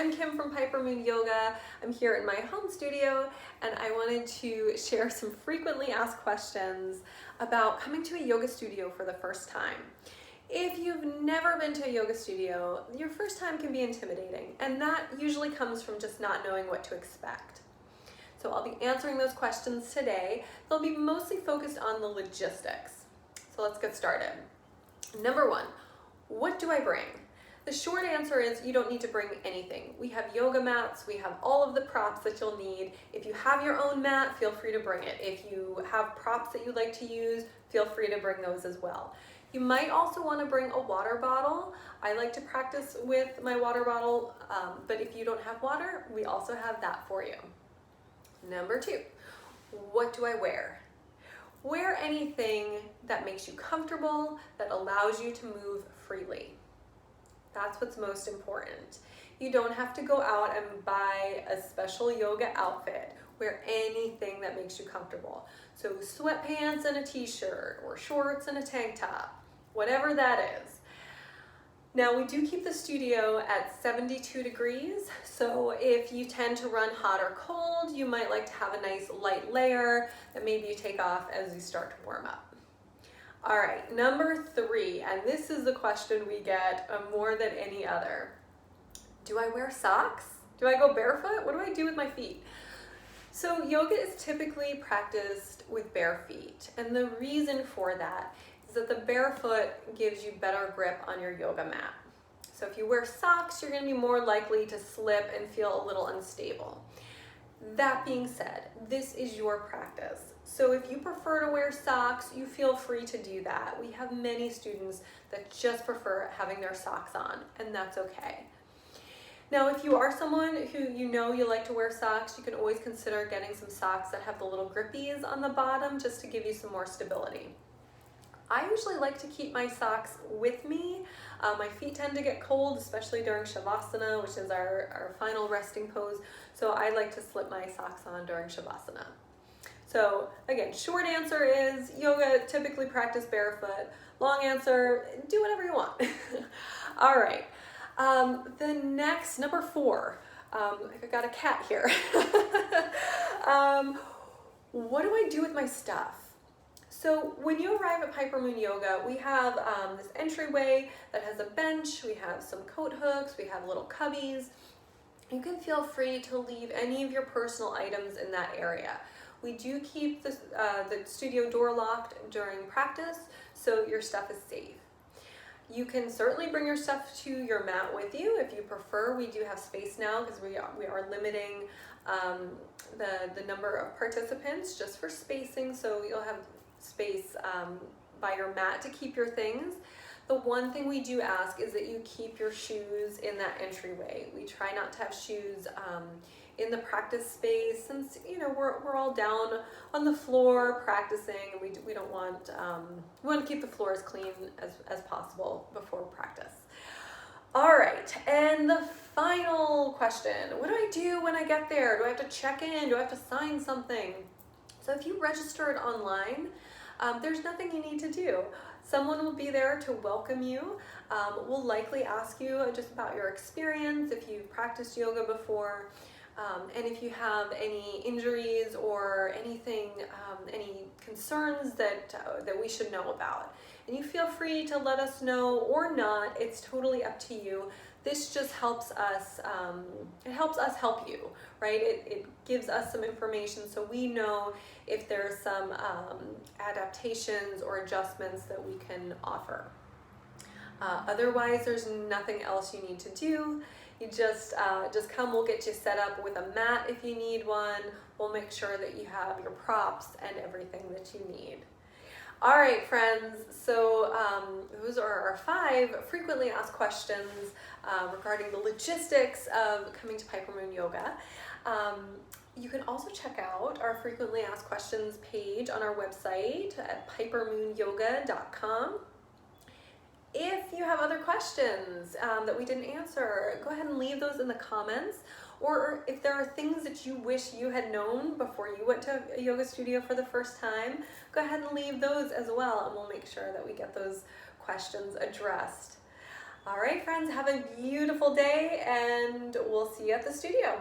I'm Kim from Piper Moon Yoga. I'm here in my home studio and I wanted to share some frequently asked questions about coming to a yoga studio for the first time. If you've never been to a yoga studio, your first time can be intimidating, and that usually comes from just not knowing what to expect. So I'll be answering those questions today. They'll be mostly focused on the logistics. So let's get started. Number one, what do I bring? The short answer is you don't need to bring anything. We have yoga mats, we have all of the props that you'll need. If you have your own mat, feel free to bring it. If you have props that you like to use, feel free to bring those as well. You might also want to bring a water bottle. I like to practice with my water bottle, but if you don't have water, we also have that for you. Number two, what do I wear? Wear anything that makes you comfortable, that allows you to move freely. That's what's most important. You don't have to go out and buy a special yoga outfit. Wear anything that makes you comfortable. So sweatpants and a t-shirt, or shorts and a tank top, whatever that is. Now we do keep the studio at 72 degrees, so if you tend to run hot or cold, you might like to have a nice light layer that maybe you take off as you start to warm up. All right, number three, and this is the question we get more than any other. Do I wear socks? Do I go barefoot? What do I do with my feet? So yoga is typically practiced with bare feet, and the reason for that is that the barefoot gives you better grip on your yoga mat. So if you wear socks, you're going to be more likely to slip and feel a little unstable. That being said, this is your practice. So if you prefer to wear socks, you feel free to do that. We have many students that just prefer having their socks on, and that's okay. Now, if you are someone who you like to wear socks, you can always consider getting some socks that have the little grippies on the bottom just to give you some more stability. I usually like to keep my socks with me. My feet tend to get cold, especially during Shavasana, which is our final resting pose. So I like to slip my socks on during Shavasana. So again, short answer is yoga typically practice barefoot. Long answer, do whatever you want. All right. The next, number four, I've got a cat here. What do I do with my stuff? So when you arrive at Piper Moon Yoga, we have this entryway that has a bench, we have some coat hooks, we have little cubbies. You can feel free to leave any of your personal items in that area. We do keep the studio door locked during practice, so your stuff is safe. You can certainly bring your stuff to your mat with you if you prefer. We do have space now because we are limiting the number of participants just for spacing, so you'll have space by your mat to keep your things. The one thing we do ask is that you keep your shoes in that entryway. We try not to have shoes in the practice space, since we're all down on the floor practicing, and we don't want we want to keep the floor as clean as possible before practice. All right, and the final question: what do I do when I get there? Do I have to check in? Do I have to sign something? So if you registered online, there's nothing you need to do. Someone will be there to welcome you. We'll likely ask you just about your experience, if you've practiced yoga before, and if you have any injuries or anything, any concerns that we should know about. And you feel free to let us know or not. It's totally up to you. This just helps us, it helps us help you, right? It gives us some information so we know if there's some adaptations or adjustments that we can offer. Otherwise, there's nothing else you need to do. You just come, we'll get you set up with a mat if you need one. We'll make sure that you have your props and everything that you need. All right, friends, so those are our 5 frequently asked questions regarding the logistics of coming to Piper Moon Yoga. You can also check out our frequently asked questions page on our website at pipermoonyoga.com. If you have other questions that we didn't answer, go ahead and leave those in the comments. Or if there are things that you wish you had known before you went to a yoga studio for the first time, go ahead and leave those as well, and we'll make sure that we get those questions addressed. All right, friends, have a beautiful day, and we'll see you at the studio.